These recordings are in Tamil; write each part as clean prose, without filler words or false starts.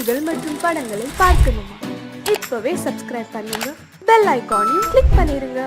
பாடல்கள் மற்றும் படங்களை பார்க்கணுமா? இப்பவே சப்ஸ்கிரைப் பண்ணுங்க, பெல் ஐகானையும் கிளிக் பண்ணிருங்க.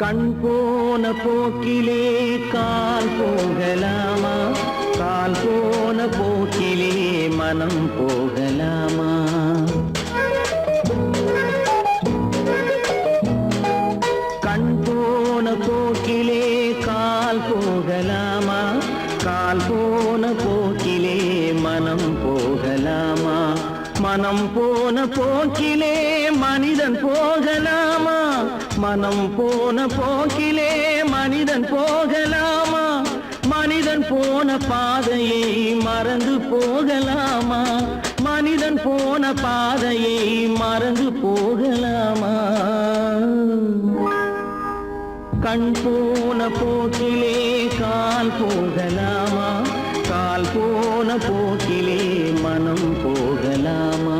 கண் போன போக்கிலே கால் போகலாமா? கால் போன போக்கிலே மனம் போகலாமா? கண் போன போக்கிலே கால் போகலாமா? கால் போன போக்கிலே மனம் போகலாமா? மனம் போன போக்கிலே மனிதன் போகலாமா? மனம் போன போக்கிலே மனிதன் போகலாமா? மனிதன் போன பாதையை மறந்து போகலாமா? மனிதன் போன பாதையை மறந்து போகலாமா? கண் போன போக்கிலே கால் போகலாமா? கால் போன போக்கிலே மனம் போகலாமா?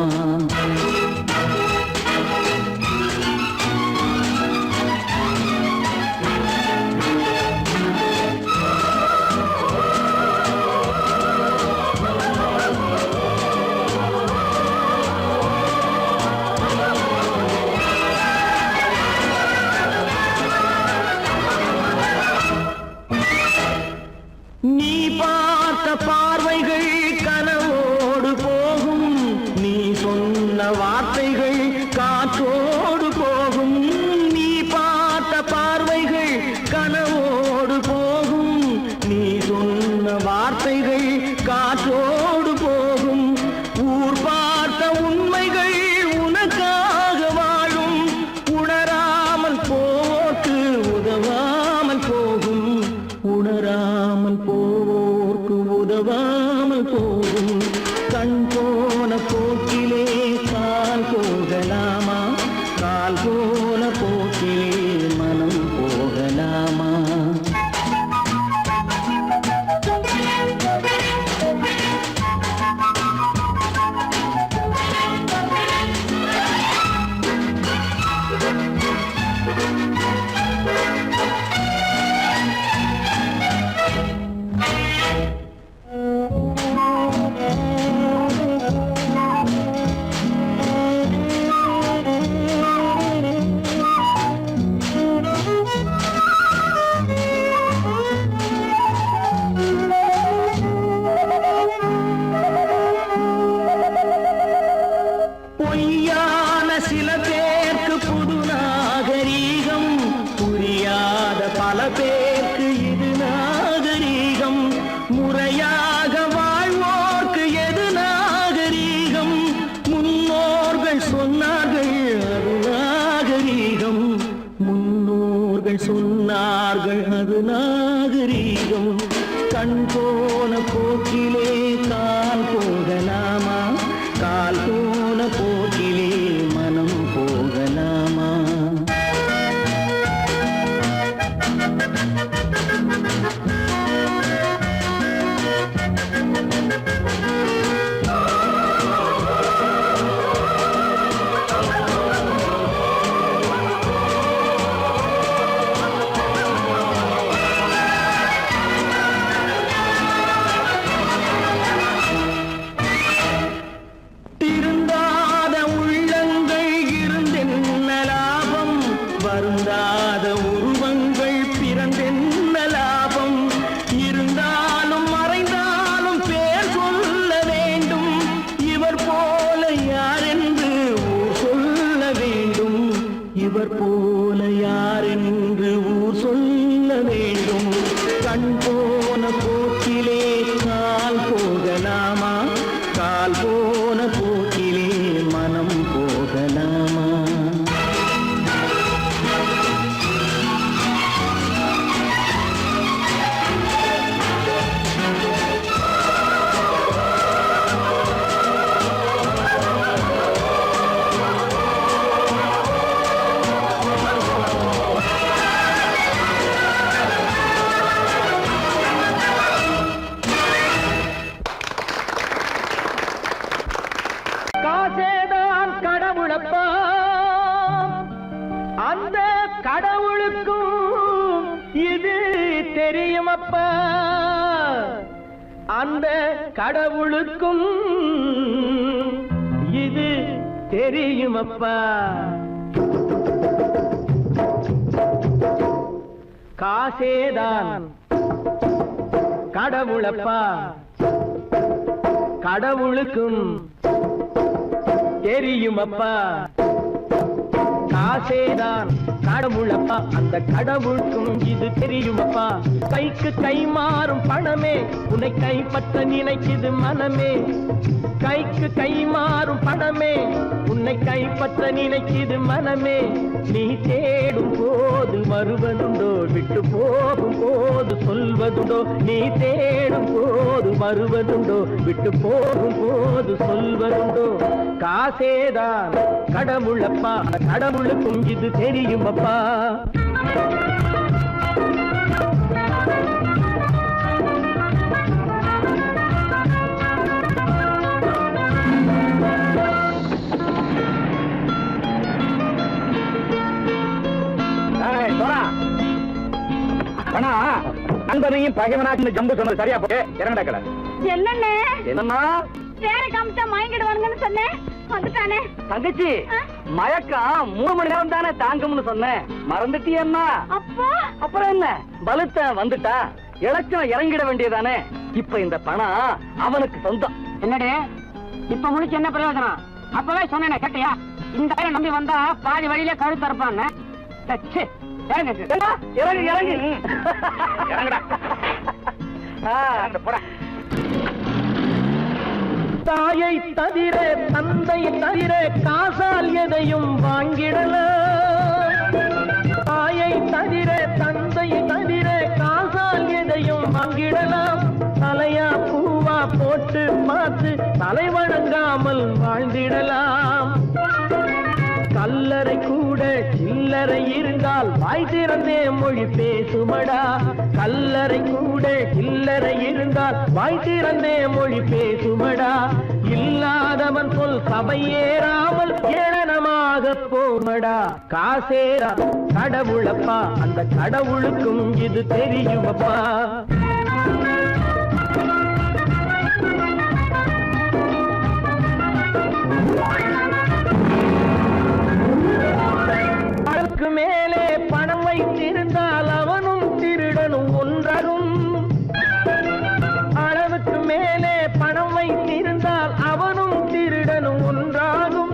நீ பார்த்த பார்வைகள் கனவோடு போகும், நீ சொன்ன வார்த்தைகள் காற்றோடு போகும். நீ பார்த்த பார்வைகள் கனவோடு போகும், நீ சொன்ன வார்த்தைகள் காற்றோடு போகும். ஊர் பார்த்த உண்மைகள் உனக்காக வாழும், உணராமல் போக்கு உதவாமல் போகும். உணராமல் போவோர்க்கு உதவாமல் போகும். கண் போன போக்கிலே கால் போகலாமா? கால் போன போக்கிலே மனம் போகலாமா? பொய்யான சில பேருக்கு புது நாகரீகம், புரியாத பல பேருக்கு இது நாகரீகம். முறையாக வாழ்வோர்க்கு எது நாகரீகம்? முன்னோர்கள் சொன்னார்கள் அது நாகரீகம். முன்னோர்கள் சொன்னார்கள் அது நாகரீகம். கண் போன போக்கிலே கால் போகலாமா? கால் போன போக்கிலே மனம் போகலாமா? திருந்த அந்த கடவுளுக்கும் இது தெரியுமப்பா. காசேதான் கடவுளப்பா, கடவுளுக்கும் தெரியுமப்பா. காசேதான் கடவுளப்பா, அந்த கடவுளுக்கும் இது தெரியுமப்பா. கைக்கு கை மாறும் பணமே உன்னை கைப்பற்ற நினைக்குது மனமே. கைக்கு கை மாறும் பணமே உன்னை கைப்பற்ற நினைக்குது மனமே. நீ தேடும் போது வருவதுண்டோ, விட்டு போகும் போது சொல்வதுண்டோ. நீ தேடும் போது வருவதுண்டோ, விட்டு போகும் போது சொல்வதுண்டோ. காசேதான் கடவுளப்பா, கடவுளுக்கும் இது தெரியுமப்பா. நண்பனையும் பகைவனாக்கு ஜம்பு சொன்னது சரியா போட்டு இறங்கடக்கல. என்னண்ணே என்னம்மா வேற காமிச்சா மயங்கிடுவானுங்கன்னு சொன்னேன், வந்துட்டானே. தங்கச்சி, மயக்கம் 3 மணி நேரம் தானே தாங்கும்னு சொன்னேன், மறந்துட்டியம்மா? அப்போ அப்புறம் என்ன, பலுத்த வந்துட்டா இலச்சம் இறங்கிட வேண்டியதானே. இப்ப இந்த பணம் அவனுக்கு சொந்தம். என்னடி இப்ப முடிச்சு என்ன பிரயோஜனம்? அப்பவே சொன்னேன் கேட்டியா? இந்த பையன் நம்பி வந்தா பாதி வழியில கழுத்து இருப்பான்னு. இறங்கு இறங்கு இறங்குடா. போடா. தாயை தவிர தந்தை தவிர காசால் எதையும் வாங்கிடலாம். தாயை தவிர தந்தை தவிர காசால் எதையும் வாங்கிடலாம். தலையா பூவா போட்டு பார்த்து தலை வணங்காமல் வாழ்ந்திடலாம். கல்லறை கூட சில்லறை இருந்தால் வாய் திறந்தே மொழி பேசுமடா. கல்லறை கூட சில்லறை இருந்தால் வாய் திறந்தே மொழி பேசுமடா. இல்லாதவன் சொல் சபையேறாமல் ஏளனமாக போமடா. காசேரா கடவுளப்பா, அந்த கடவுளுக்கும் இது தெரியுமப்பா. அளவுக்கு மேலே பணம் வைத்திருந்தால் அவனும் திருடனும் ஒன்றாகும். அளவுக்கு மேலே பணம் வைத்திருந்தால் அவனும் திருடனும் ஒன்றாகும்.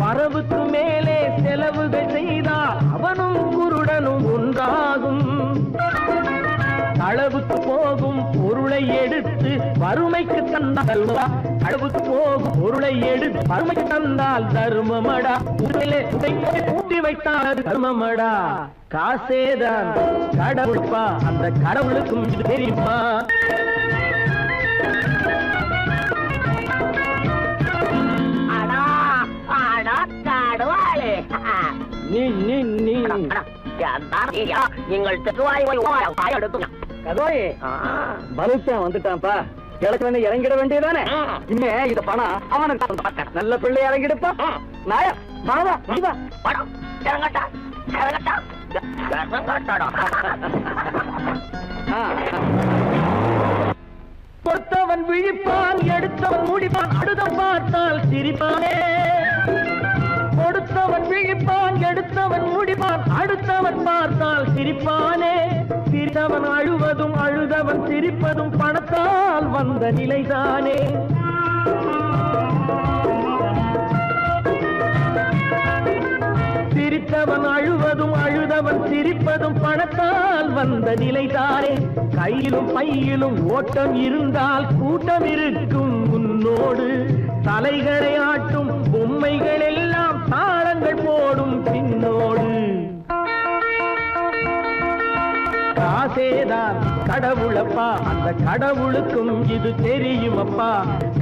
வரவுக்கு மேலே செலவுகள் செய்தால் அவனும் குருடனும் ஒன்றாகும். அளவுக்கு போகும் பொருளை எடுத்து வறுமைக்கு தந்தால் அளவுக்கு போகும் பொருளை எடுத்து வறுமைக்கு தந்தால் தர்மமடா. ஊட்டி வைத்தால் தர்மமடா. காசேதான் கடவுள்ப்பா, அந்த கடவுளுக்கும் இது தெரியுமா. நீ நீ நீ நீங்கள் கதோய் பலுத்தன் வந்துட்டான்ப்பா. கிழக்கு இறங்கிட வேண்டியதானே. இனிமே இது பணம் அவனுக்கு நல்ல பிள்ளை இறங்கிடுப்பா. நாயா மாவா மனிதா படம் இறங்கட்டா இறங்கட்டா கொடுத்தவன் விழிப்பான், எடுத்தவன் முடிப்பான், அடுத்தவன் பார்த்தால் சிரிப்பானே. கொடுத்தவன் விழிப்பான், எடுத்தவன் முடிப்பான், அடுத்தவன் பார்த்தால் சிரிப்பானே. சிரித்தவன் அழுவதும் அழுதவன் சிரிப்பதும் பணத்தால் வந்த நிலைதானே. சிரித்தவன் அழுவதும் அழுதவன் சிரிப்பதும் பணத்தால் வந்த நிலைதானே. கையிலும் பையிலும் ஓட்டம் இருந்தால் கூட்டம் இருக்கும் உன்னோடு. தலைகளை ஆட்டும் பொம்மைகள் எல்லாம் தாளங்கள் போடும் பின்னோடு. காசேதான் கடவுளப்பா, அந்த கடவுளுக்கும் இது தெரியுமப்பா.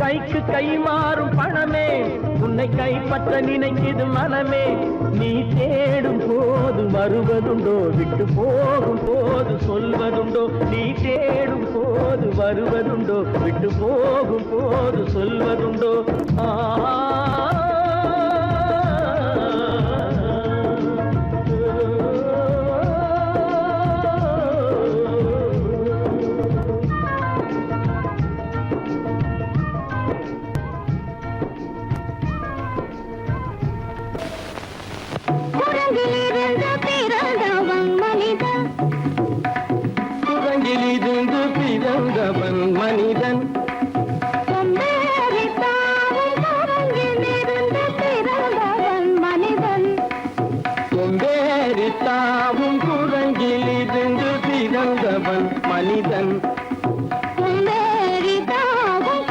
கைக்கு கை மாறும் பணமே உன்னை கைப்பற்ற நினைக்குது மனமே. நீ தேடும் போது வருவதுண்டோ, விட்டு போகும் போது சொல்வதுண்டோ. நீ தேடும் போது வருவதுண்டோ, விட்டு போகும் போது சொல்வதுண்டோ. பிறந்தவன் மனிதன் கொம்பேறித்தாவும் குரங்கிலிருந்து பிறந்தவன் மனிதன் கொம்பேறித்தாவும்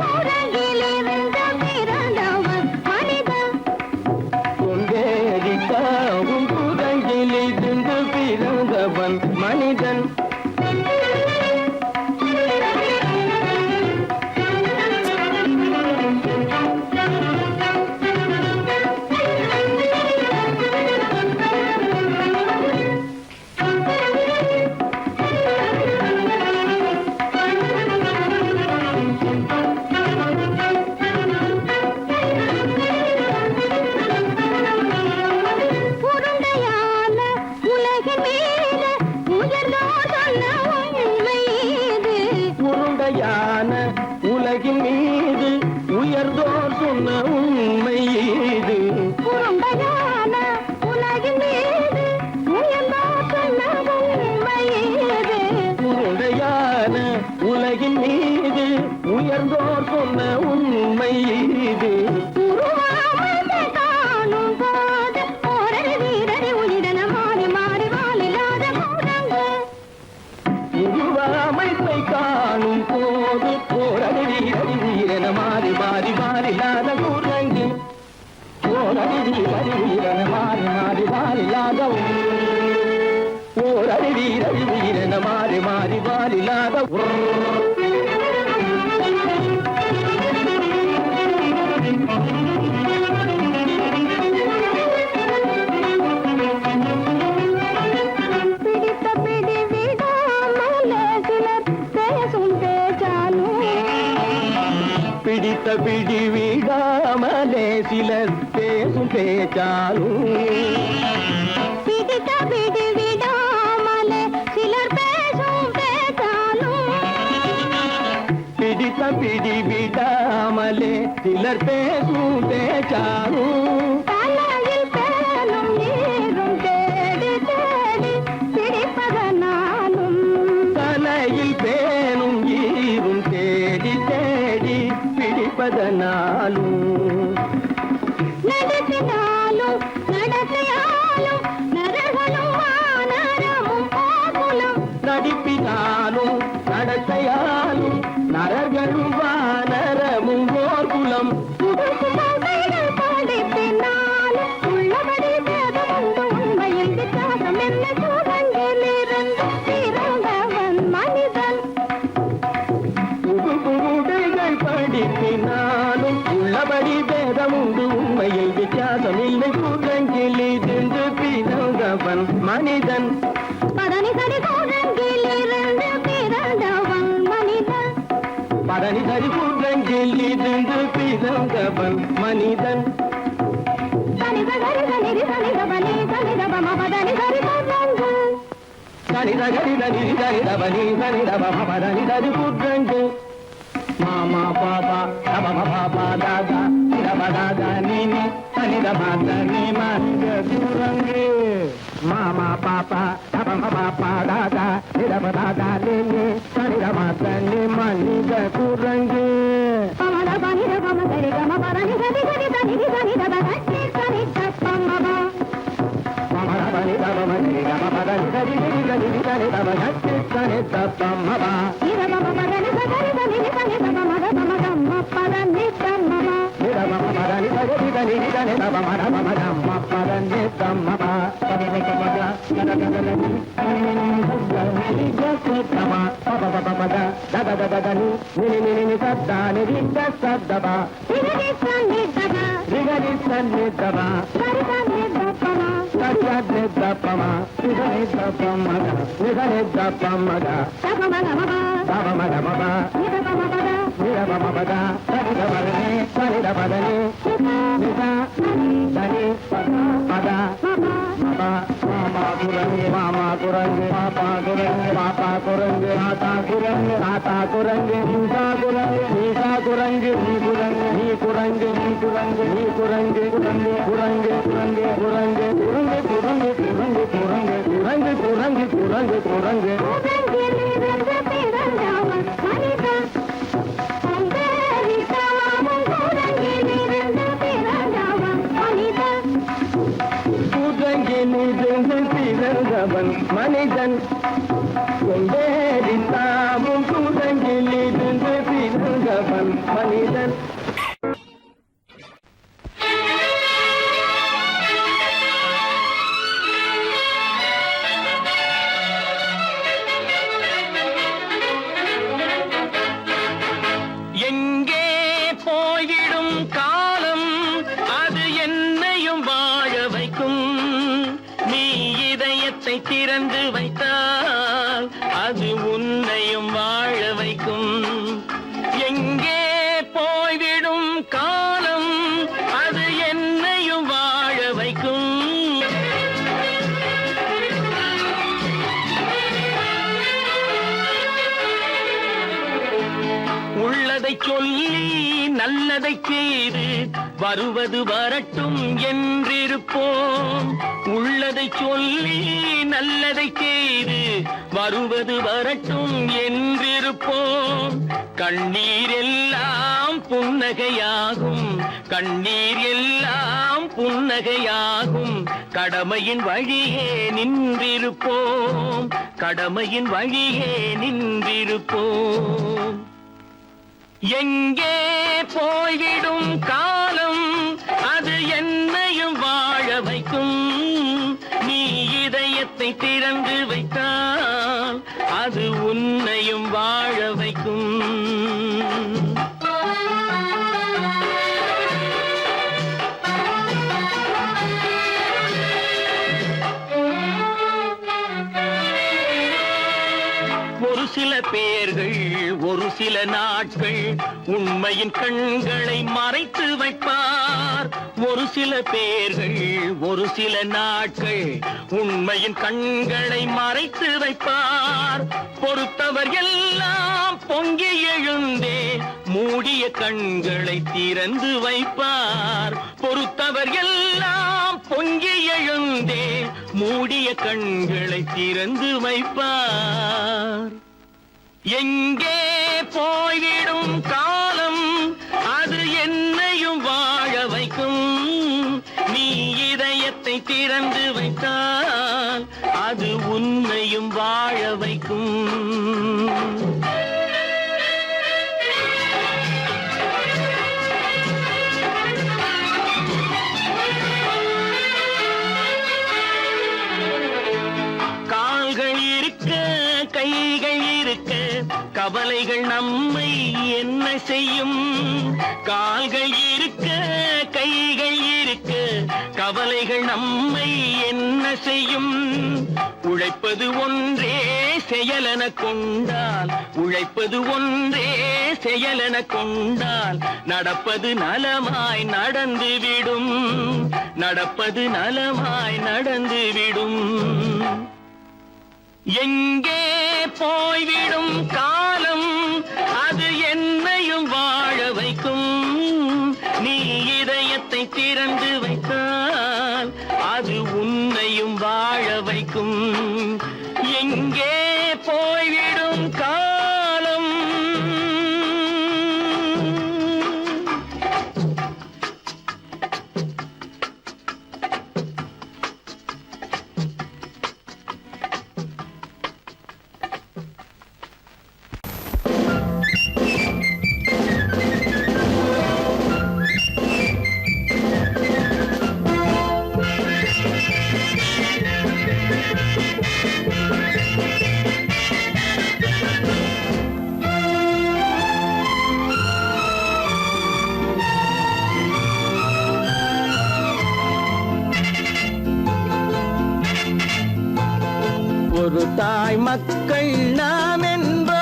குரங்கிலிருந்து பிறந்தவன் மனிதன் உலகின் மீது உயர்ந்தோர் சொன்ன உண்மை இது உருண்டையான உலகின் மீது உயர்ந்தோர் சொன்ன உண்மை இது உருவாமைப்பை காணும் போது போரடி வீரடி வீரன மாறி மாறி மாறில்லாத குரங்கு போரடி வீரடி வீரன மாறி மாறி மாறில்லாத ஓரடி வீரடி வீரன மாறி மாறி மாறில்லாத பிடித்த பிடி விடாமலே சிலர் பேசும் பேச்சாலும் பிடித்த பிடி விடாமலே சிலர் பேசும் பேச்சாலும் பிடித்த பிடி விடாமலே சிலர் பேசும் பேச்சாலும் தலையில் பேனும் நீரும் தேடி தேடி பிடிப்பதனாலும் தலையில் பேனும் ஈரும் தேடி தேடி பிடிப்பதனாலும் நடத்தினாலும் நடத்தையாலும் நரகளும் வானரமும் போகுலும் நடிப்பினாலும் நடத்தையாலும் நரர்களும் வானரமும் ஓர்குலம் புதுசுமைகள் படிப்பினாலும் உள்ளபடி வேதமுண்டு உண்மையில் வித்தியாசம் என்ன சூழங்கிலிருந்து பிறந்தவன் மனிதன் புதுடைகள் படிப்பினாலும் உள்ளபடி பேதமுண்டு உண்மையில் வித்தியாசம் இல்லை குரங்கிலிருந்து பிறந்தவன் மனிதன் பதனி சரி சூழங்கிலிருந்து பிறந்தவன் மனிதன் பரணி சரி குரங்கிலிருந்து பிறந்தவன் மனிதன் சனித கரித நிதி சனித பனி சனித பம பதனி சரி சூழங்கு சனித கரித நிதி சனித பனி சனித பம பரணி சரி குரங்கு மாமா பாபா தபம பாபா தாதா சிரப தாதா நீனி சனித மாத நீ மனித குரங்கு மாமா பாப்பா தபம பாப்பா தாதா சிரப தாதா நீனி சனித மாத நீ மனித குரங்கு பமத பனித பம சரி கம பரணி சரி சரி தனிதி சனித பகட்டி சனித பம்மப பமர பனி தபம சரி கம பரணி சரி சரி தனிதி சனித பகட்டி சனித பம்மபா இத பம பரணி சரி தனிதி சனித பமத பம கம்ம பரணி கம்மப இத பம பரணி சரி தனிதி சனித பமத பம கம்ம பரணி கம்மபா பமத பமத நதததனி நினி சத்தமா பபபபபத ததததனி நினி சத்தானி ரித சத்தபா நிதி சனிதப ரிகரி சன்னிதபா சரி சனிதபம சத்யத்யப்பமா நிதனிதப்பமத நிதனிதப்பமத தபமகமப தபமதமப இத பமபத நிதபமபத சரிதபதனி சரிதபதனி நித தனி பத மப மாமா குரங்கு மாமா குரங்கு பாப்பா குரங்கு பாப்பா குரங்கு ஆத்தா குரங்கு ஆத்தா குரங்கு நீசா குரங்கு நீசா குரங்கு நீ குரங்கு நீ குரங்கு நீ குரங்கு நீ குரங்கு குரங்கு குரங்கு குரங்கு குரங்கு குரங்கு குரங்கு குரங்கு குரங்கு குரங்கு குரங்கு குரங்கு குரங்கு சூழங்கிலிருந்து பிறந்தவன் மனிதன் பிறந்தவன் மனிதன் தாமும் குரங்கிலிருந்து பிறந்தவன் மனிதன். எங்கே போய்விடும் காலம் அது என்னையும் வாழ வைக்கும். நீ இதயத்தை திறந்து வைத்தால் அது உன்னையும் வாழ வைக்கும். எங்கே போய்விடும் காலம் அது என்னையும் வாழ வைக்கும். உள்ளதை சொல்லி நல்லதை செய்து வருவது வரட்டும் என்றிருப்போம். உள்ளதை சொல்லி நல்லதை செய்து வருவது வரட்டும் என்றிருப்போம். கண்ணீர் எல்லாம் புன்னகையாகும், கண்ணீர் எல்லாம் புன்னகையாகும். கடமையின் வழியே நின்றிருப்போம், கடமையின் வழியே நின்றிருப்போம். எங்கே போய்விடும் காலம் அது என்னையும் வாழ வைக்கும். நீ இதயத்தை திறந்து வைத்தால் அது உன்னையும் வாழ வைக்கும். ஒரு சில பேர்கள் ஒரு சில நாட்கள் உண்மையின் கண்களை மறைத்து வைப்பார். ஒரு சில பேர்கள் ஒரு சில நாட்கள் உண்மையின் கண்களை மறைத்து வைப்பார். பொறுத்தவர் எல்லாம் பொங்கி எழுந்தே மூடிய கண்களை திறந்து வைப்பார். பொறுத்தவர் எல்லாம் பொங்கி எழுந்தே மூடிய கண்களை திறந்து வைப்பார். எங்கே போய்விடும் காலம் அது என்னையும் வாழ வைக்கும். நீ இதயத்தை திறந்து வைத்தால் அது உன்னையும் வாழ வைக்கும். கால்கள் இருக்க கைகள் இருக்க கவலைகள் நம்மை என்ன செய்யும். கால்கள் இருக்க கைகள் இருக்க கவலைகள் நம்மை என்ன செய்யும். உழைப்பது ஒன்றே செயலென கொண்டால், உழைப்பது ஒன்றே செயலென கொண்டால் நடப்பது நலமாய் நடந்துவிடும், நடப்பது நலமாய் நடந்துவிடும். எங்கே போய்விடும் காலம் அது என்னையும் வாழ வைக்கும். நீ இதயத்தை திறந்து வைத்தால் அது உன்னையும் வாழ வைக்கும். எங்கே போய்விடும் காலம். ஒரு தாய் மக்கள் நாம் என்போம்,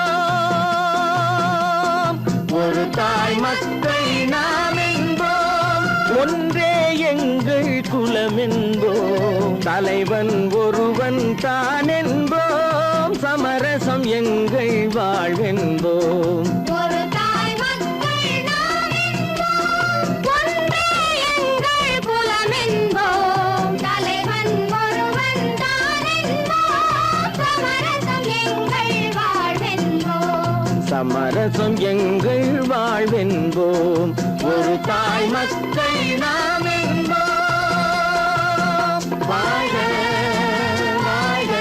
ஒரு தாய் மக்கள் நாம் என்போம். ஒன்றே எங்கள் குலம் என்போம், தலைவன் ஒருவன் தான் என்போம். சமரசம் எங்கள் வாழ்வென்போம். ஒரு தாய் மக்கள் நாம் என்போம், ஒன்றே எங்கள் குலம் என்போம். தலைவன் ஒருவன் தான் என்போம். சமரசம் எங்கள் வாழ்வென்போம். சமரசம் எங்கள் வாழ்வென்போம். ஒரு தாய் மக்கள் நாம் என்போம். வாழ்க வாழ்க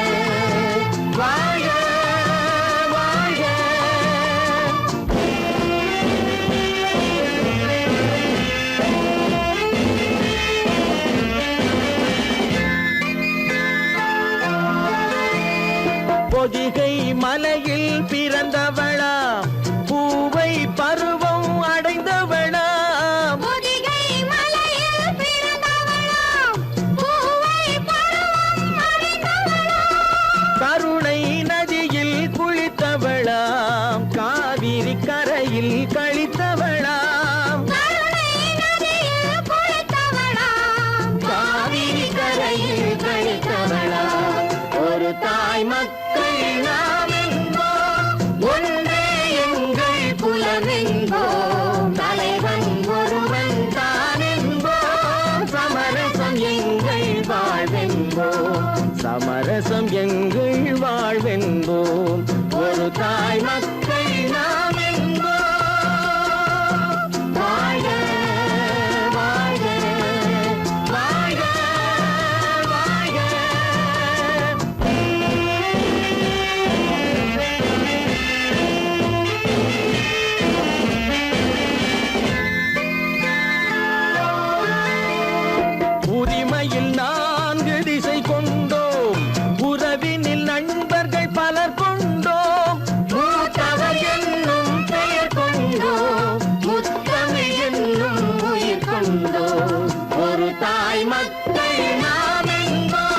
தாயில் 4 திசை கொண்டோம், உறவினில் நண்பர்கள் பலர் கொண்டோம். மூத்தவர் என்னும் பெயர் கொண்டோம், முத்தமிழ் என்னும் உயிர் கொண்டோம். ஒரு தாய் மக்கள் நாம் என்போம்.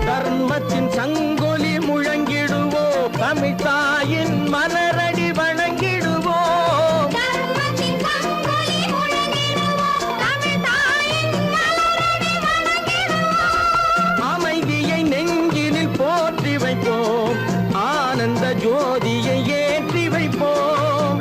தர்மத்தின் சங்கொலி முழங்கிடுவோம், தமிழ் தாயின் மலரடி வணங்கிடுவோம். அமைதியை நெஞ்சினில் போற்றி வைப்போம், ஆனந்த ஜோதியை ஏற்றி வைப்போம்.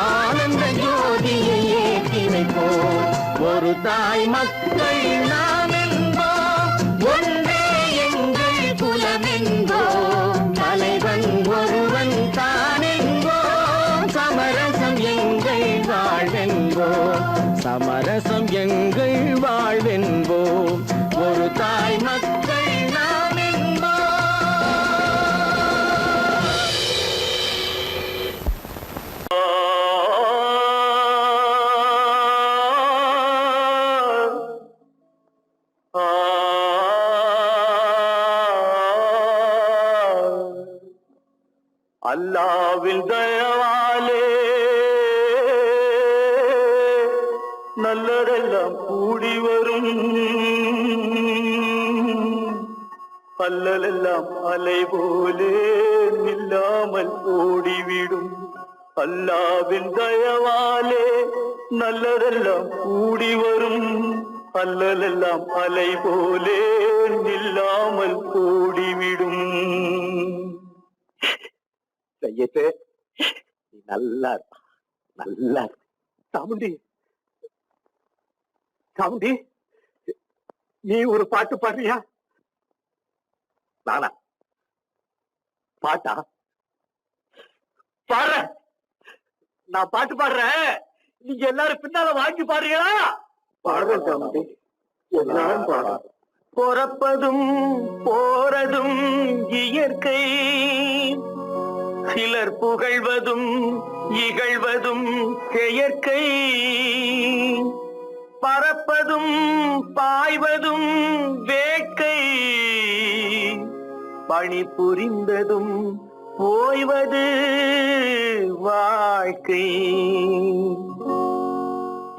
ஆனந்த ஜோதியை ஏற்றி வைப்போம். ஒரு தாய் மக்கள் நாம் என்போம், ஒன்றே எங்கள் குலம் என்போம். தலைவன் ஒருவன் தான் என்போம், சமரசம் எங்கள் வாழ்வென்போம். சமரசம் எங்கள் வாழ்வென்போம். ஒரு தாய் மக்கள் நாம் என்போம். அல்லாவின் தயவாலே நல்லதெல்லாம் கூடி வரும், அல்லலெல்லாம் அலை போலே நில்லாமல் ஓடிவிடும். அல்லாவின் தயவாலே நல்லதெல்லாம் கூடி வரும், அல்லலெல்லாம் அலை போலே நில்லாமல் ஓடிவிடும். செய்யத்தே நல்லா நல்லா சாமுண்டி, சாமுண்டி நீ ஒரு பாட்டு பாடுறியா? நானா பாட்டா பாடுற? நான் பாட்டு பாடுறேன், நீங்க எல்லாரும் பின்னால வாங்கி பாடுறீங்களா? பாடுறேன் சாமுண்டி, எல்லாரும் பாடுற. பிறப்பதும் போறதும் இயற்கை, சிலர் புகழ்வதும் இகழ்வதும் செயற்கை. பறப்பதும் பாய்வதும் வேட்கை, பணி புரிந்ததும் ஓய்வது வாழ்க்கை.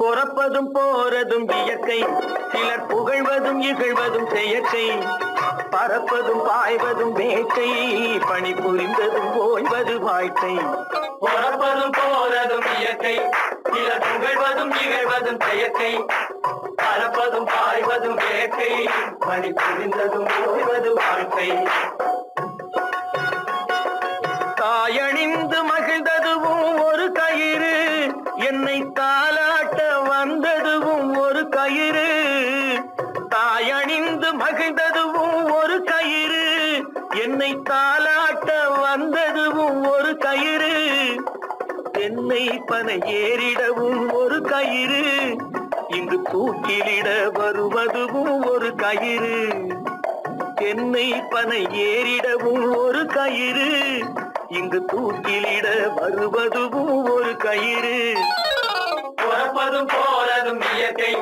பிறப்பதும் போறதும் இயற்கை, சிலர் புகழ்வதும் இகழ்வதும் செயற்கை. பறப்பதும் பாய்வதும் வேட்கை, பணி புரிந்ததும் ஓய்வது வாழ்க்கை. பிறப்பதும் போறதும் இயற்கை, சிலர் புகழ்வதும் இகழ்வதும் செயற்கை. பறப்பதும் பாய்வதும் வேட்கை, பணி புரிந்ததும் ஓய்வது வாழ்க்கை. தாயணிந்து மகிழ்ந்ததுவும் ஒரு கயிறு, என்னை தாலாட்ட வந்ததுவும் ஒரு கயிறு. தாயணிந்து மகிழ்ந்ததுவும் ஒரு கயிறு, என்னை தாலாட்ட வந்ததுவும் ஒரு கயிறு. என்னை பனை ஏறிடவும் ஒரு கயிறு, இங்கு தூக்கிலிட வருவதுவும் ஒரு கயிறு. என்னை பனை ஏறிடவும் ஒரு கயிறு, இங்கு தூக்கிலிட வருவதுவும் ஒரு கயிறு. பிறப்பதும் போறதும் இயற்கை,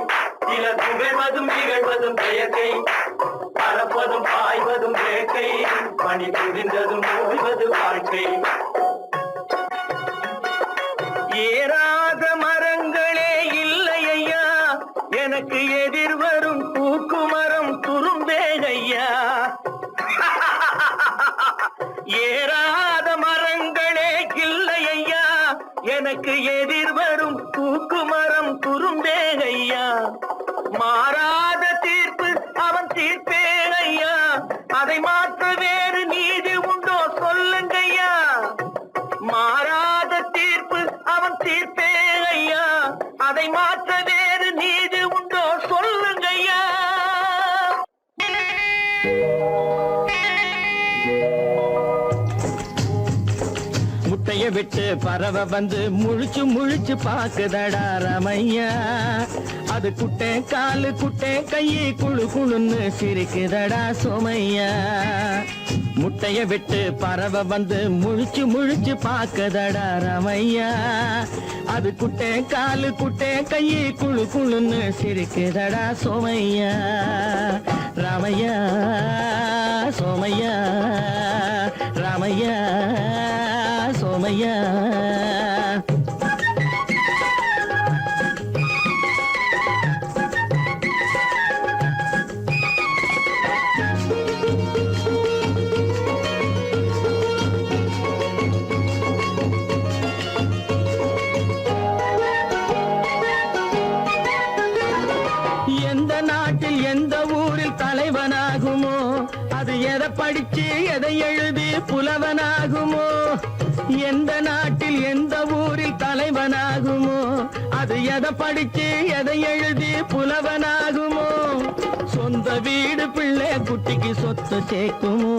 சிலர் புகழ்வதும் இகழ்வதும் செயற்கை. பறப்பதும் பாய்வதும் வேட்கை, பணி புரிந்ததும் ஓய்வது வாழ்க்கை. ஏறாத மரங்களே இல்லை ஐயா, எனக்கு எதிர் வரும் பூக்குமரம் துரும்பே ஐயா. ஏறாத மரங்களே இல்லை ஐயா, எனக்கு எதிர் வரும் பூக்குமரம் துரும்பே ஐயா. மாறாத தீர்ப்பு அவன் தீர்ப்பே ஐயா, அதை மாற்ற வேறு நீதி உண்டோ சொல்லுங்கய்யா. மாறாத தீர்ப்பு அவன் தீர்ப்பே ஐயா, அதை மாற்ற வேறு நீதி உண்டோ சொல்லுங்கய்யா. முட்டைய விட்டு பறவை வந்து முழிச்சு முழிச்சு பாக்குதடா ரமையா. அது குட்டை காலு குட்டை கையை குழு குழுன்னு சிரிக்குதடா சோமையா. முட்டைய விட்டு பறவை வந்து முழிச்சு முழிச்சு பாக்குதடா ரமையா. அது குட்டை காலு குட்டை கையை குழு குழுன்னு சிரிக்குதடா சோமையா. ராமையா சோமையா ராமையா சோமையா. எந்த நாட்டில் எந்த ஊரில் தலைவனாகுமோ, அது எதை படிச்சு எதை எழுதி புலவனாகுமோ. எந்த நாட்டில் எந்த ஊரில் தலைவனாகுமோ, அது எதை படிச்சு எதை எழுதி புலவனாகுமோ. சொந்த வீடு பிள்ளை குட்டிக்கு சொத்து சேர்க்குமோ,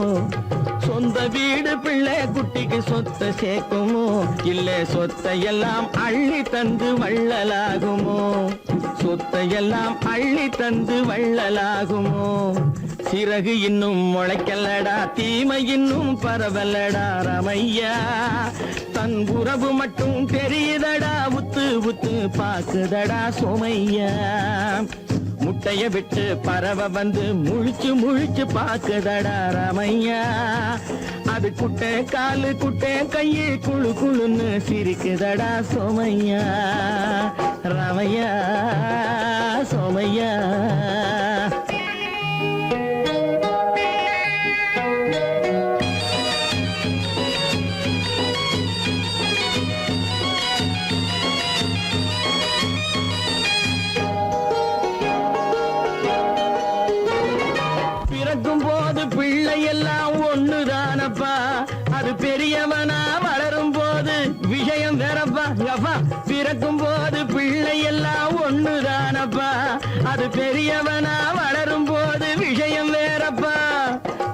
சொந்த வீடு பிள்ளை குட்டிக்கு சொத்து சேர்க்குமோ. இல்ல சொத்தை எல்லாம் அள்ளி தந்து வள்ளலாகுமோ, சொத்தை எல்லாம் அள்ளி தந்து வள்ளலாகுமோ. சிறகு இன்னும் முளைக்கல்லடா, தீமை இன்னும் பரவலடா ரமையா. தன் உறவு மட்டும் தெரியுதடா, உத்து உத்து பாக்குதடா சோமையா. முட்டைய விட்டு பறவை வந்து முழிச்சு முழிச்சு பாக்குதடா ரமையா. அது குட்டை காலு குட்டை கையை குழு குழுன்னு சிரிக்குதடா சோமையா. ரமையா சோமையா. பிறக்கும் போது பிள்ளை எல்லாம் ஒண்ணுதானப்பா, அது பெரியவனா வளரும் போது விஷயம் வேறப்பா. அப்பா பிறக்கும் போது பிள்ளை எல்லாம் ஒண்ணுதானப்பா, அது பெரியவனா வளரும் போது விஷயம் வேறப்பா.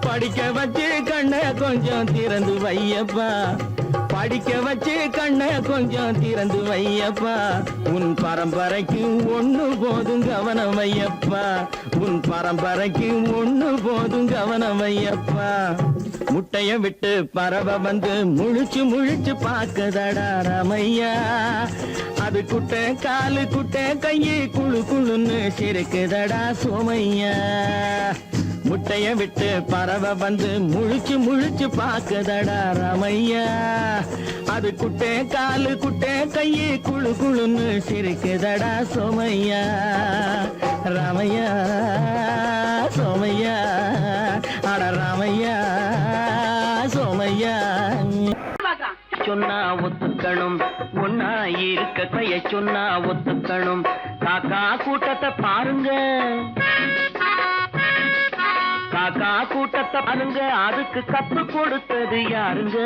படிக்க வச்சு கண்ணை கொஞ்சம் திறந்து வையப்பா, படிக்க வச்சு கண்ணை கொஞ்சம் திறந்து வையப்பா. உன் பரம்பரைக்கு ஒண்ணு போதும் கவனம் வையப்பா, உன் பரம்பரைக்கு ஒண்ணு போதும் கவனம் வையப்பா. முட்டைய விட்டு பறவை வந்து முழிச்சு முழிச்சு பாக்குதடா ரமையா. அது குட்டை காலு குட்டை கையை குழு குழுன்னு சிரிக்குதடா சோமையா. முட்டைய விட்டு பறவை வந்து முழிச்சு முழிச்சு பாக்குதடா ரமையா. அது குட்டை காலு குட்டை கையை குழு குழுன்னு சிரிக்குதடா சோமையா. ரமையா சோமையா. அட ரமையா சோமையா. சொன்னா ஒத்துக்கணும், ஒன்னா இருக்க கைய சொன்னா ஒத்துக்கணும். காக்கா கூட்டத்தை பாருங்க, காக்கா கூட்டத்தை பாருங்க, அதுக்கு கத்து கொடுத்தது யாருங்க.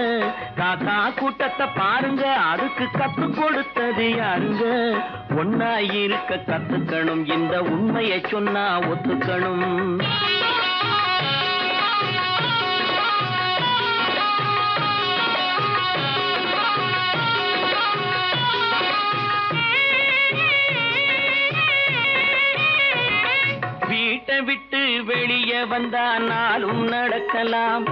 காக்கா கூட்டத்தை பாருங்க, அதுக்கு கத்து கொடுத்தது யாருங்க. ஒன்னா இருக்க கத்துக்கணும், இந்த உண்மையை சொன்னா ஒத்துக்கணும். வீட்டை விட்டு வெளியே வந்தா நாளும் நடக்கலாம்,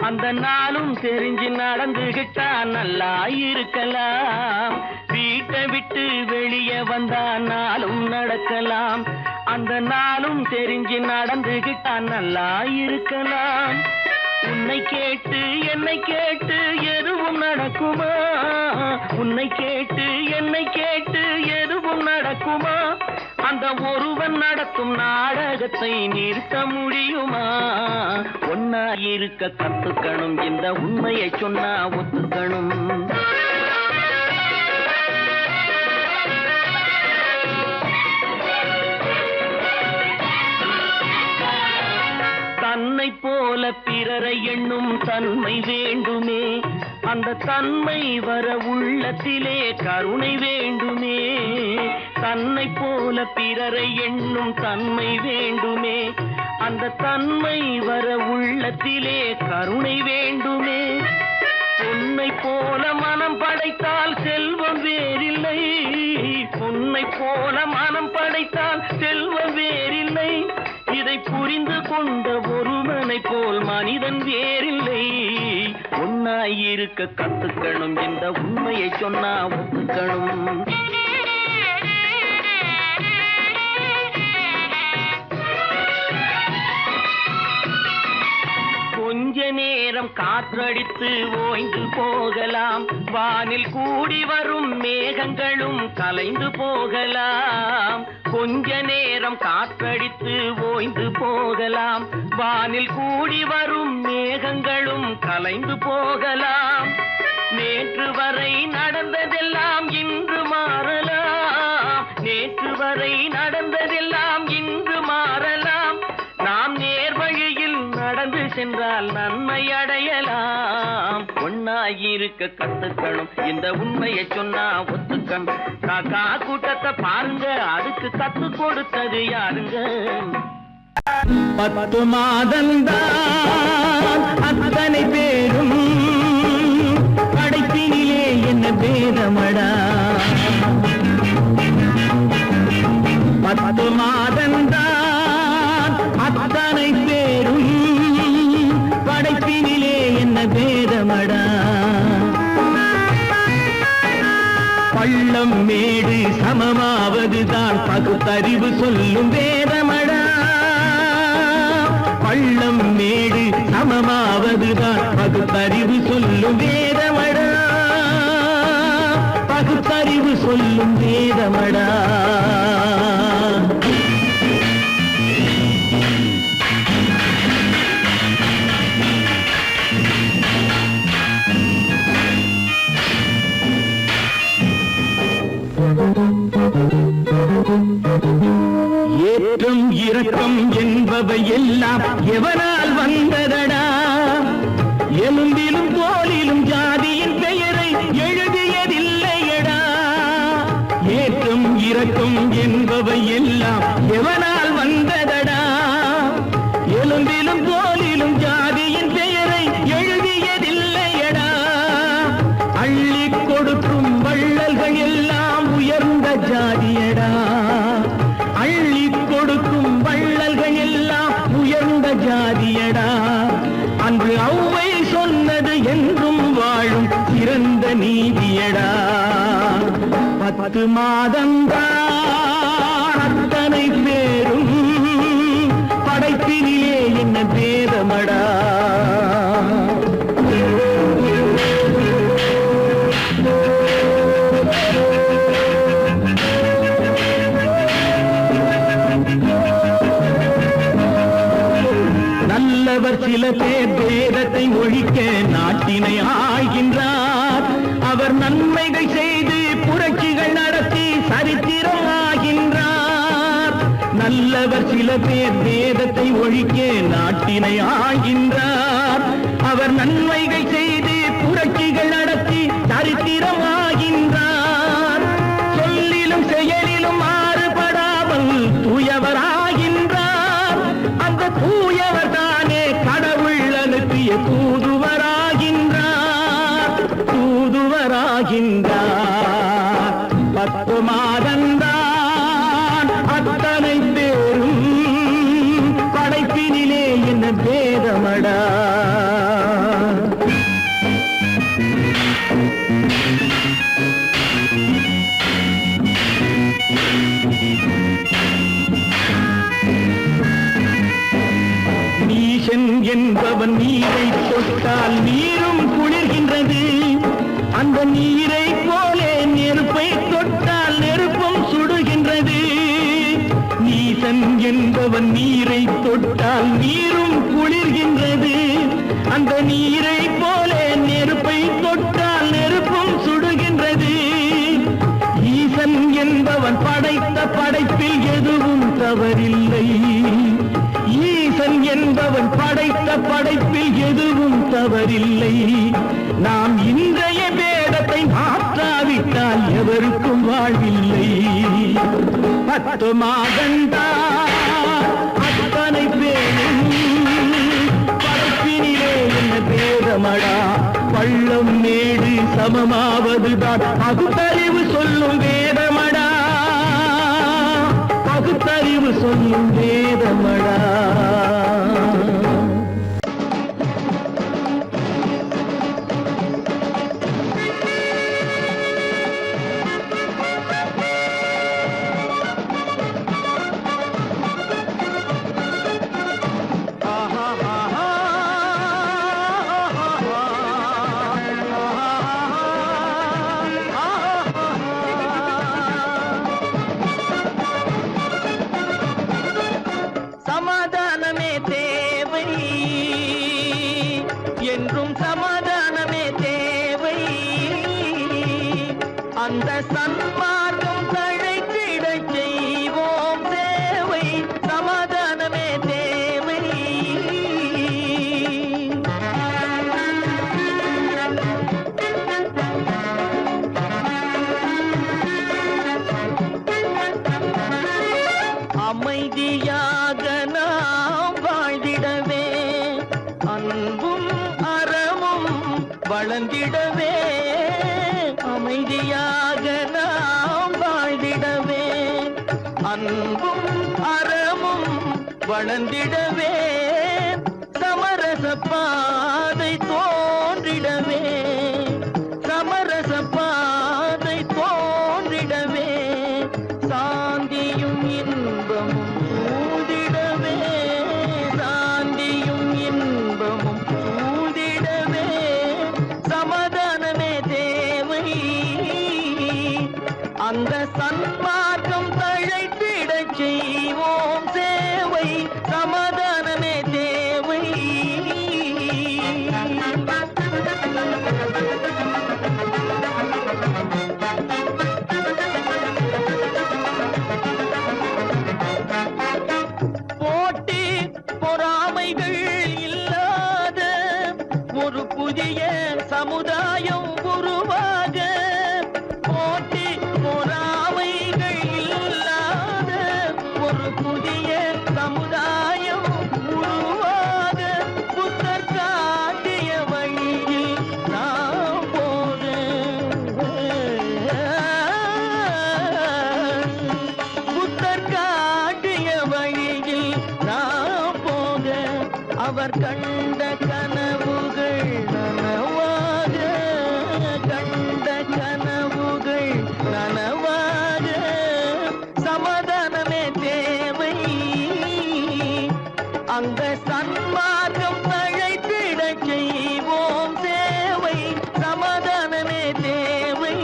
அந்த நாளும் தெரிஞ்சு நடந்துகிட்டா நல்லா இருக்கலாம். வீட்டை விட்டு வெளியே வந்தா நாளும் நடக்கலாம், அந்த நாளும் தெரிஞ்சு நடந்துகிட்டா நல்லா இருக்கலாம். உன்னை கேட்டு என்னை கேட்டு எதுவும் நடக்குமா, உன்னை கேட்டு என்னை கேட்டு எதுவும் நடக்குமா. அந்த ஒருவன் நடத்தும் நாடகத்தை நிறுத்த முடியுமா. ஒன்னா இருக்க கத்துக்கணும், இந்த உண்மையை சொன்னா ஒத்துக்கணும். தன்னை போல பிறரை எண்ணும் தன்மை வேண்டுமே, அந்த தன்மை வர உள்ளத்திலே கருணை வேண்டுமே. தன்னை போல பிறரை எண்ணும் தன்மை வேண்டுமே, அந்த தன்மை வர உள்ளத்திலே கருணை வேண்டுமே. உன்னை போல மனம் படைத்தால் செல்வம் வேறில்லை, பொன்னை போல மனம் படைத்தால் செல்வம் வேறில்லை. இதை புரிந்து கொண்ட ஒருவனை போல் மனிதன் வேறில்லை. ஒன்னாயிருக்க கத்துக்கணும், இந்த உண்மையை சொன்னா ஒத்துக்கணும். கொஞ்ச நேரம் காற்றடித்து ஓய்ந்து போகலாம், வானில் கூடி வரும் மேகங்களும் கலைந்து போகலாம். கொஞ்ச நேரம் காற்றடித்து ஓய்ந்து போகலாம், வானில் கூடி வரும் மேகங்களும் கலைந்து போகலாம். நேற்று வரை நடந்ததெல்லாம் இன்று மாறலாம், நேற்று வரை நடந்ததெல்லாம் இன்று மாறலாம். நாம் நேர்வழியில் நடந்து சென்றால் நன்மை அடையலாம். ஒன்னாயிருக்க கத்துக்கணும், இந்த உண்மையை சொன்னா ஒத்துக்கணும். காக்கா கூட்டத்தை பாருங்க, அதுக்கு கத்து கொடுத்தது யாருங்க? 10 மாதந்தான் அத்தனை பேரும் படைப்பினிலே என்ன பேதமடா. 10 மாதந்தான் அத்தனை பேரும் படைப்பினிலே என்ன பேதமடா. பள்ளம் மேடு சமமாவதுதான் பகுத்தறிவு சொல்லும் வேதமடா. பள்ளம் மேடு சமமாவதுதான் பகுத்தறிவு சொல்லும் வேதமடா. பகுத்தறிவு சொல்லும் வேதமடா. ஏற்றம் இரக்கம் என்பவை எல்லாம் எவனால் வந்ததடா. எலும்பிலும் தோலிலும் ஜாதியின் பெயரை எழுதியதில்லையடா. ஏற்றம் இரக்கம் என்பவை எல்லாம் எவனால் வந்ததடா. எலும்பிலும் தோலிலும் ஜாதியின் பெயரை எழுதியதில்லையடா. அள்ளி கொடுக்கும் வள்ளல்கள் எல்லாம் உயர்ந்த ஜாதியடா. அள்ளி கொடுக்கும் வள்ளல்கள் எல்லாம் உயர்ந்த ஜாதியடா. அன்று ஔவை சொன்னது என்றும் வாழும் சிறந்த நீதியடா. 10 மாதந்தான் அத்தனை பேரும் படைப்பினிலே என்ன பேதமடா. நல்லவர் சில பேர் வேதத்தை ஒழிக்க நாட்டினை ஆள்கின்றார். அவர் நன்மைகள் செய்து புரட்சிகள் நடத்தி சரித்திரம் ஆகின்றார். நல்லவர் சில பேர் வேதத்தை ஒழிக்க நாட்டினை ஆள்கின்றார். அவர் நன்மைகள் செய்து புரட்சிகள் நடத்தி சரித்திரம் ஆகின்றார். சொல்லிலும் செயலிலும் மாறுபடாமல் தூயவராகின்றார். அந்த தூயவர் தானே கடவுள் அனுப்பிய தூதுவராகின்றார். தூதுவராகின்றார். 10 மாதந்தான் அத்தனை பேரும் படைப்பினிலே என்ன பேதமடா. நீசன் என்பவன் நீரை தொட்டால் நீரும் குளிர்கின்றது. அந்த நீரை போலே நெருப்பை தொட்டால் நெருப்பும் சுடுகின்றது. நீசன் என்பவன் நீரை தொட்டால் நீரும் குளிர்கின்றது. அந்த நீரை போலே நெருப்பை தொட்டால் நெருப்பும் சுடுகின்றது. ஈசன் என்பவன் படைத்த படைப்பில் எதுவும் தவறில்லை. ஈசன் என்பவன் படைத்த படைப்பில் எதுவும் தவறில்லை. நாம் இன்றைய வேதத்தை மாற்றாவிட்டால் எவருக்கும் வாழ்வில்லை. 10 மாதந்தான் அத்தனை பேரும் படைப்பினிலே என்ன பேதமடா. பள்ளம் மேடு சமமாவதுதான் பகுத்தறிவு சொல்லும் வேதமடா, பகுத்தறிவு சொல்லும் வேதமடா. சமாதானமே தேவை என்றும் சமாதானமே தேவை, அந்த சன்மார்க்கம் தழைத்திடச் செய்வோம் சேவை, சமாதானமே தேவை. அமைதியாக நாம் வாழ்ந்திடவே, அன்பும் அறமும் வளர்ந்திடவே, அமைதியாக நாம் வாழ்ந்திடவே, அன்பும் அறமும் வளர்ந்திடவே, சமரச பாதை தோன்றிடவே, சமரச பாதை தோன்றிடவே, சாந்தியும் இன்பமும் சூழ்ந்திடவே, சாந்தியும் இன்பமும் சூழ்ந்திடவே, சமாதானமே தேவை, அந்த சன்மார்க்கம் தழைத்திடச் செய்வோம் சேவை, சமாதானமே தேவை. போட்டி பொறாமைகள் இல்லாத ஒரு புதிய சமுதாயம் உருவாக, போட்டி பொறாமைகள் இல்லாத ஒரு புதிய சமுதாயம் உருவாக, புத்தர் காட்டிய வழியில் நாம் போக, புத்தர் காட்டிய வழியில் நாம் போக, அவர் கண்ட கனவுகள் நனவாக, கண்ட கனவுகள் நனவாக, சமாதானமே தேவை, அங்க சன்மார்க்கம் தழைத்திடச் செய்வோம் சேவை, சமாதானமே தேவை.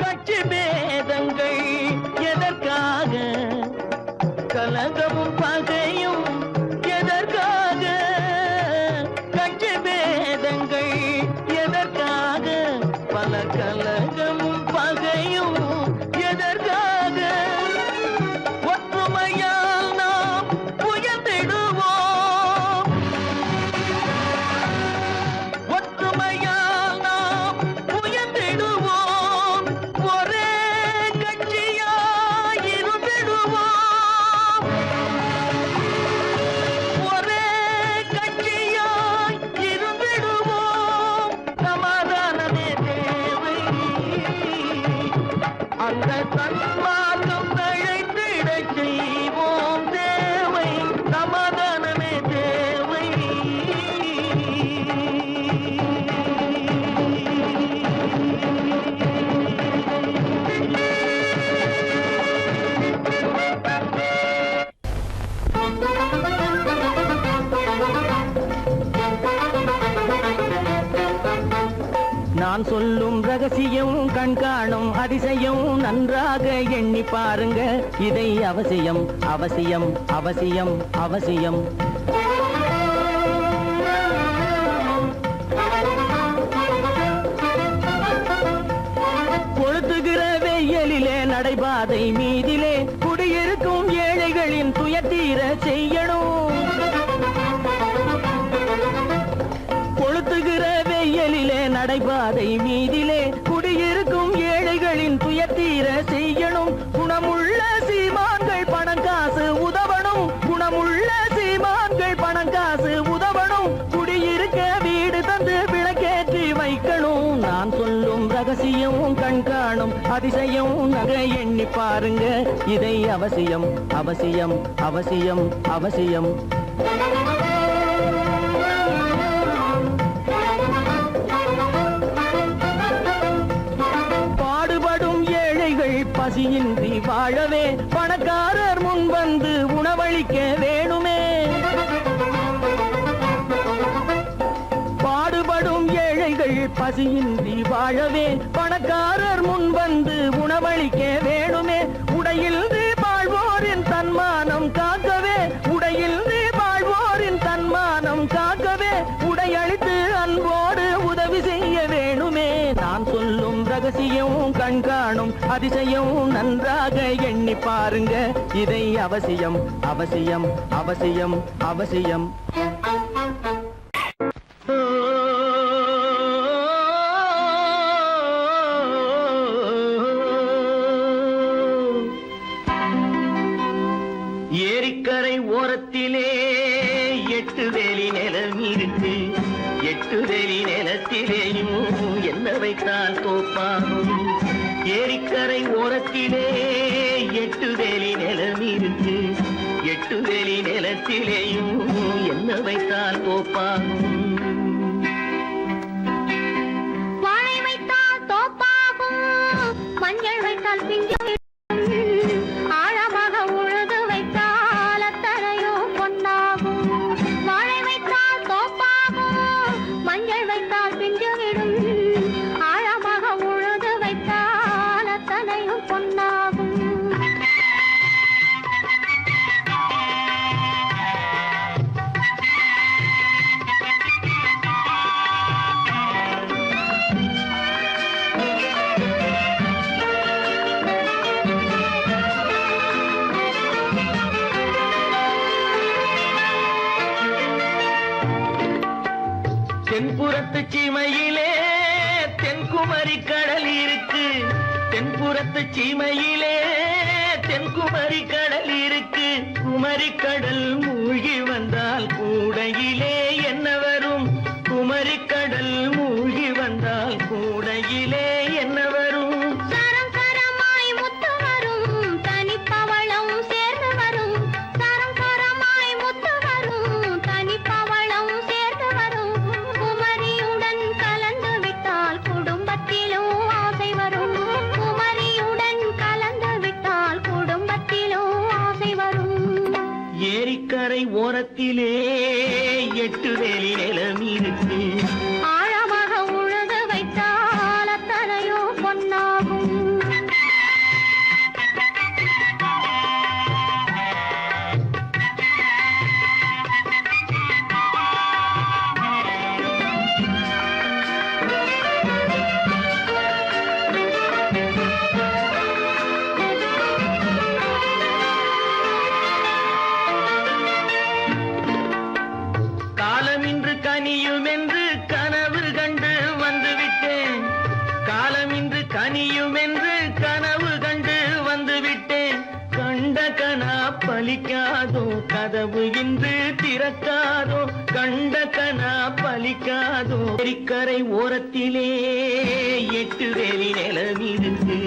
கட்சி பேதங்கள் எதற்காக, கலகமும் பகையும் எதற்காக, கட்சி பேதங்கள் எதற்காக, பல கலகமும் பகையும் எதற்காக, ஒற்றுமையால் நாம் உயர்ந்திடுவோம், ஒற்றுமையால் நாம் உயர்ந்திடுவோம், ஒரே கட்சியாய் இருந்திடுவோம், ஒரே கட்சியாய் இருந்திடுவோம், சமாதானமே தேவை, அந்த சன்மார்க்கம் தழைத்திடச் செய்வோம் தேவை, சமாதானமே தேவை. நான் சொல்லும் ரகசியம் கண்காணும் அதிசயம் நன்றாக எண்ணி பாருங்க, இதை அவசியம் அவசியம் அவசியம் அவசியம். கொளுத்துகிற வெயிலிலே நடைபாதை மீதிலே குடியிருக்கும் ஏழைகளின் துயத்தீர செய்யணும், கொளுத்துகிற வெயிலிலே நடைபாதை மீதிலே குடியிருக்கும் ஏழைகளின் துயர் தீர செய்யணும். குணமுள்ள சீமான்கள் பணம் காசு உதவணும். குணமுள்ள சீமான்கள் பணம் காசு உதவணும். குடியிருக்க வீடு தந்து விளக்கேற்றி வைக்கணும். நான் சொல்லும் ரகசியம் கண்காணும் அதிசயம் நகை எண்ணி பாருங்க. இதை அவசியம் அவசியம் அவசியம் அவசியம். பாடுபடும் ஏழைகள் பசியின்றி வாழவே பணக்காரர் முன் வந்து உணவளிக்க வேணுமே. பாடுபடும் ஏழைகள் பசியின்றி வாழவே பணக்காரர் முன் வந்து உணவளிக்க வேணுமே. உடையில் வாழ்வோரின் தன்மானம் காக்கவே, உடையில் வாழ்வோரின் தன்மானம் காக்கவே உடையளித்து அன்போடு உதவி செய்ய வேணுமே. நான் சொல்லும் ரகசியம் கண்காணும் அதிசயம் நன்றாக எண்ணி பாருங்க. இதை அவசியம் அவசியம் அவசியம் அவசியம். ஏரிக்கரை ஓரத்திலே 8 வேலி நிலம் இருக்கு. 8 வேலி நிலத்திலேயும் என்ன வைத்தால் தோப்பாகும். ஏரிக்கரை ஓரத்திலே 8 வேலி நிலம் இருக்கு. 8 வேலி நிலத்திலேயும் என்ன வைத்தால் தோப்பாகும். வாழை வைத்தால் தோப்பாகும், மஞ்சள் வைத்தால் பிஞ்சு, ஆழமாக உழுது வைத்தால் அத்தனையோ பொன்னாகும். வாழை வைத்தால் தோப்பாகும், மஞ்சள் வைத்தால் பிஞ்சு விடும், ஆழமாக உழுது வைத்தால் அத்தனையோ பொன்னாகும். தென்புறத்து சீமையிலே தென்குமரி கடல் இருக்கு. தென்புறத்து சீமையிலே தென்குமரி கடல் இருக்கு. குமரி கடல் மூழ்கி வந்தால் கூடையிலே என்ன வரும். குமரி கடல் மூழ்கி வந்தால் கூடையிலே என்ன வரும். சரம் சரமாய் முத்து வரும், தனிப்பவளம் சேர்ந்து வரும். சரம் சரமாய் முத்து வரும், தனிப்பவளம் சேர்ந்து வரும். குமரியுடன் கலந்து விட்டால் குடும்பத்திலும் ஆசை வரும். குமரியுடன் கலந்து விட்டால் குடும்பத்திலும் ஆசை வரும். ஏரிக்கரை ஓரத்திலே 8 வேலி நிலம் இருக்கு. ஆழமாக உழுது வைத்தால் அத்தனையோ பொன்னாகும். காலமின்று கனியும் என்று கனவு கண்டு வந்துவிட்டேன். காலமின்று கனியும் என்று கனவு கண்டு வந்துவிட்டேன். கண்ட கனா பலிக்காதோ கதவு இன்று திறக்காதோ. கண்ட கனா பலிக்காதோ. ஏரிக்கரை ஓரத்திலே 8 வேலி நிலம் இருக்கு.